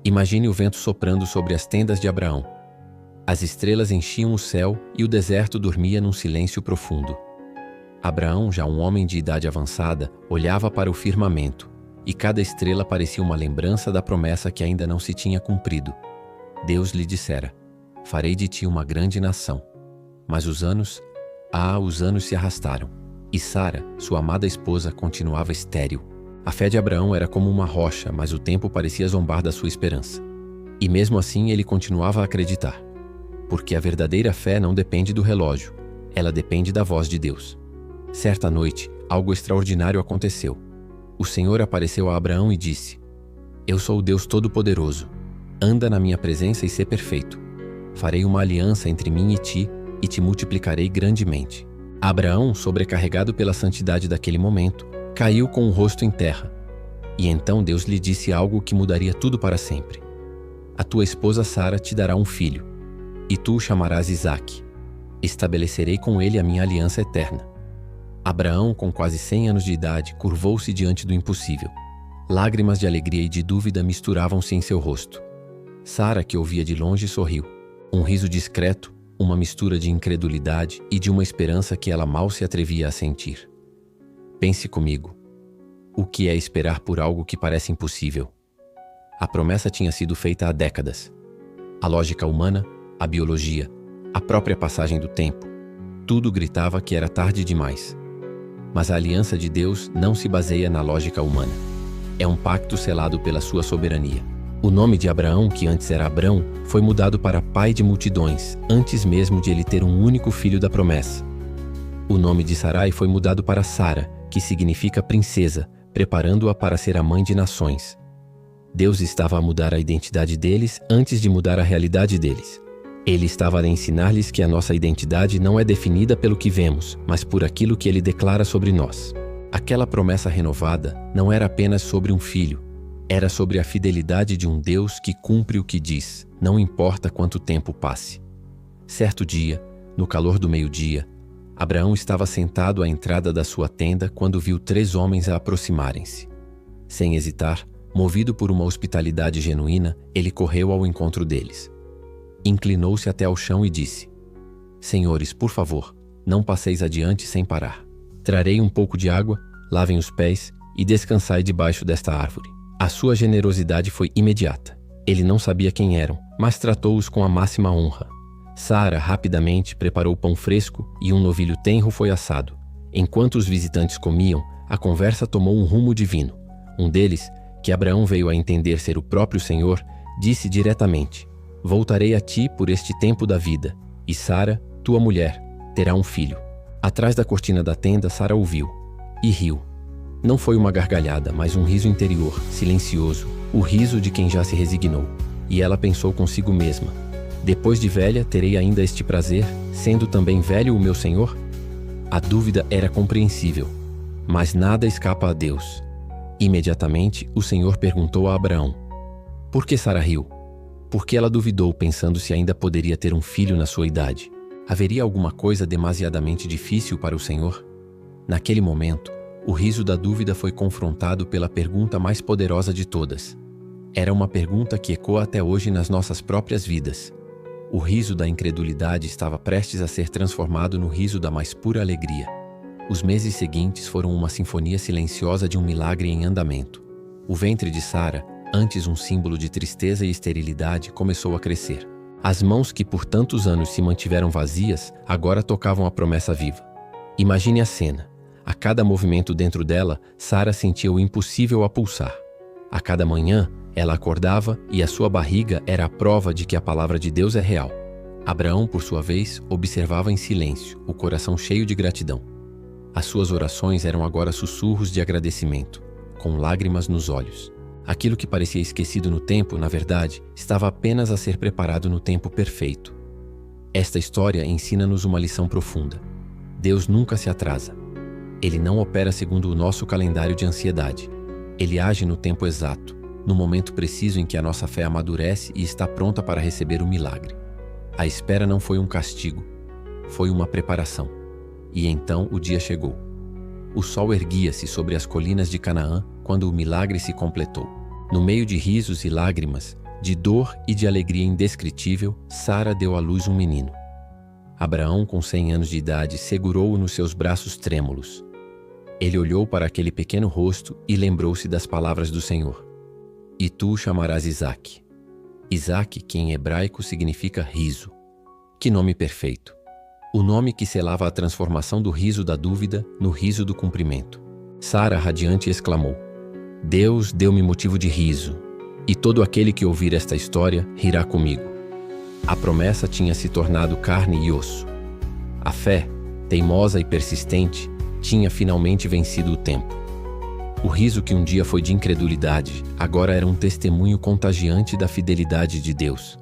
Imagine o vento soprando sobre as tendas de Abraão. As estrelas enchiam o céu e o deserto dormia num silêncio profundo. Abraão, já um homem de idade avançada, olhava para o firmamento, e cada estrela parecia uma lembrança da promessa que ainda não se tinha cumprido. Deus lhe dissera: farei de ti uma grande nação. Mas os anos se arrastaram, e Sara, sua amada esposa, continuava estéril. A fé de Abraão era como uma rocha, mas o tempo parecia zombar da sua esperança. E mesmo assim ele continuava a acreditar. Porque a verdadeira fé não depende do relógio, ela depende da voz de Deus. Certa noite, algo extraordinário aconteceu. O Senhor apareceu a Abraão e disse: Eu sou o Deus Todo-Poderoso. Anda na minha presença e sê perfeito. Farei uma aliança entre mim e te multiplicarei grandemente. Abraão, sobrecarregado pela santidade daquele momento, caiu com o rosto em terra. E então Deus lhe disse algo que mudaria tudo para sempre. A tua esposa Sara te dará um filho, e tu o chamarás Isaque. Estabelecerei com ele a minha aliança eterna. Abraão, com quase 100 anos de idade, curvou-se diante do impossível. Lágrimas de alegria e de dúvida misturavam-se em seu rosto. Sara, que ouvia de longe, sorriu. Um riso discreto, uma mistura de incredulidade e de uma esperança que ela mal se atrevia a sentir. Pense comigo. O que é esperar por algo que parece impossível? A promessa tinha sido feita há décadas. A lógica humana, a biologia, a própria passagem do tempo, tudo gritava que era tarde demais. Mas a aliança de Deus não se baseia na lógica humana. É um pacto selado pela sua soberania. O nome de Abraão, que antes era Abrão, foi mudado para pai de multidões, antes mesmo de ele ter um único filho da promessa. O nome de Sarai foi mudado para Sara, que significa princesa, preparando-a para ser a mãe de nações. Deus estava a mudar a identidade deles antes de mudar a realidade deles. Ele estava a ensinar-lhes que a nossa identidade não é definida pelo que vemos, mas por aquilo que ele declara sobre nós. Aquela promessa renovada não era apenas sobre um filho, era sobre a fidelidade de um Deus que cumpre o que diz, não importa quanto tempo passe. Certo dia, no calor do meio-dia, Abraão estava sentado à entrada da sua tenda quando viu 3 homens a aproximarem-se. Sem hesitar, movido por uma hospitalidade genuína, ele correu ao encontro deles. Inclinou-se até ao chão e disse: Senhores, por favor, não passeis adiante sem parar. Trarei um pouco de água, lavem os pés e descansai debaixo desta árvore. A sua generosidade foi imediata. Ele não sabia quem eram, mas tratou-os com a máxima honra. Sara rapidamente preparou pão fresco e um novilho tenro foi assado. Enquanto os visitantes comiam, a conversa tomou um rumo divino. Um deles, que Abraão veio a entender ser o próprio Senhor, disse diretamente: Voltarei a ti por este tempo da vida, e Sara, tua mulher, terá um filho. Atrás da cortina da tenda, Sara ouviu e riu. Não foi uma gargalhada, mas um riso interior, silencioso, o riso de quem já se resignou. E ela pensou consigo mesma: depois de velha, terei ainda este prazer, sendo também velho o meu Senhor? A dúvida era compreensível, mas nada escapa a Deus. Imediatamente, o Senhor perguntou a Abraão: por que Sara riu? Porque ela duvidou, pensando se ainda poderia ter um filho na sua idade. Haveria alguma coisa demasiadamente difícil para o Senhor? Naquele momento, o riso da dúvida foi confrontado pela pergunta mais poderosa de todas. Era uma pergunta que ecoa até hoje nas nossas próprias vidas. O riso da incredulidade estava prestes a ser transformado no riso da mais pura alegria. Os meses seguintes foram uma sinfonia silenciosa de um milagre em andamento. O ventre de Sara, antes um símbolo de tristeza e esterilidade, começou a crescer. As mãos que por tantos anos se mantiveram vazias, agora tocavam a promessa viva. Imagine a cena. A cada movimento dentro dela, Sara sentia o impossível a pulsar. A cada manhã, ela acordava e a sua barriga era a prova de que a palavra de Deus é real. Abraão, por sua vez, observava em silêncio, o coração cheio de gratidão. As suas orações eram agora sussurros de agradecimento, com lágrimas nos olhos. Aquilo que parecia esquecido no tempo, na verdade, estava apenas a ser preparado no tempo perfeito. Esta história ensina-nos uma lição profunda. Deus nunca se atrasa. Ele não opera segundo o nosso calendário de ansiedade. Ele age no tempo exato, no momento preciso em que a nossa fé amadurece e está pronta para receber o milagre. A espera não foi um castigo, foi uma preparação. E então o dia chegou. O sol erguia-se sobre as colinas de Canaã quando o milagre se completou. No meio de risos e lágrimas, de dor e de alegria indescritível, Sara deu à luz um menino. Abraão, com 100 anos de idade, segurou-o nos seus braços trêmulos. Ele olhou para aquele pequeno rosto e lembrou-se das palavras do Senhor. E tu o chamarás Isaque. Isaque, que em hebraico significa riso. Que nome perfeito! O nome que selava a transformação do riso da dúvida no riso do cumprimento. Sara, radiante, exclamou: Deus deu-me motivo de riso, e todo aquele que ouvir esta história rirá comigo. A promessa tinha se tornado carne e osso. A fé, teimosa e persistente, tinha finalmente vencido o tempo. O riso que um dia foi de incredulidade, agora era um testemunho contagiante da fidelidade de Deus.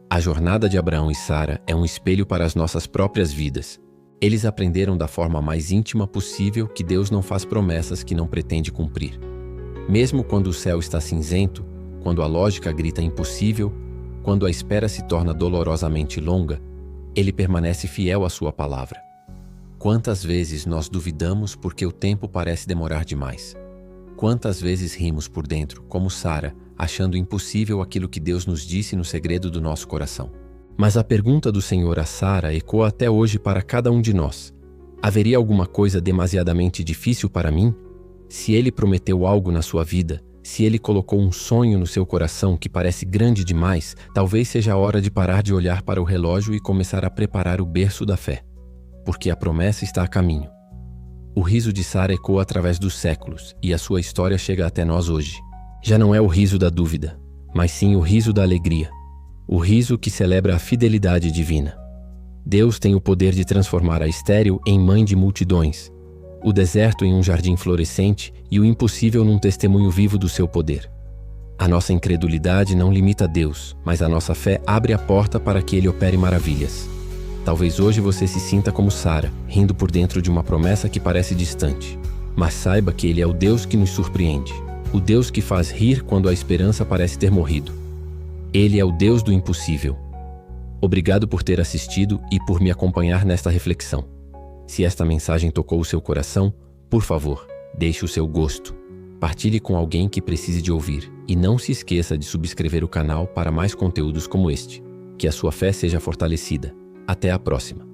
A jornada de Abraão e Sara é um espelho para as nossas próprias vidas. Eles aprenderam da forma mais íntima possível que Deus não faz promessas que não pretende cumprir. Mesmo quando o céu está cinzento, quando a lógica grita impossível, quando a espera se torna dolorosamente longa, Ele permanece fiel à sua palavra. Quantas vezes nós duvidamos porque o tempo parece demorar demais? Quantas vezes rimos por dentro, como Sara, achando impossível aquilo que Deus nos disse no segredo do nosso coração? Mas a pergunta do Senhor a Sara ecoa até hoje para cada um de nós. Haveria alguma coisa demasiadamente difícil para mim? Se Ele prometeu algo na sua vida, se Ele colocou um sonho no seu coração que parece grande demais, talvez seja a hora de parar de olhar para o relógio e começar a preparar o berço da fé, porque a promessa está a caminho. O riso de Sara ecoa através dos séculos e a sua história chega até nós hoje. Já não é o riso da dúvida, mas sim o riso da alegria, o riso que celebra a fidelidade divina. Deus tem o poder de transformar a estéril em mãe de multidões, o deserto em um jardim florescente e o impossível num testemunho vivo do seu poder. A nossa incredulidade não limita Deus, mas a nossa fé abre a porta para que Ele opere maravilhas. Talvez hoje você se sinta como Sara, rindo por dentro de uma promessa que parece distante. Mas saiba que Ele é o Deus que nos surpreende, o Deus que faz rir quando a esperança parece ter morrido. Ele é o Deus do impossível. Obrigado por ter assistido e por me acompanhar nesta reflexão. Se esta mensagem tocou o seu coração, por favor, deixe o seu gosto. Partilhe com alguém que precise de ouvir e não se esqueça de subscrever o canal para mais conteúdos como este. Que a sua fé seja fortalecida. Até a próxima.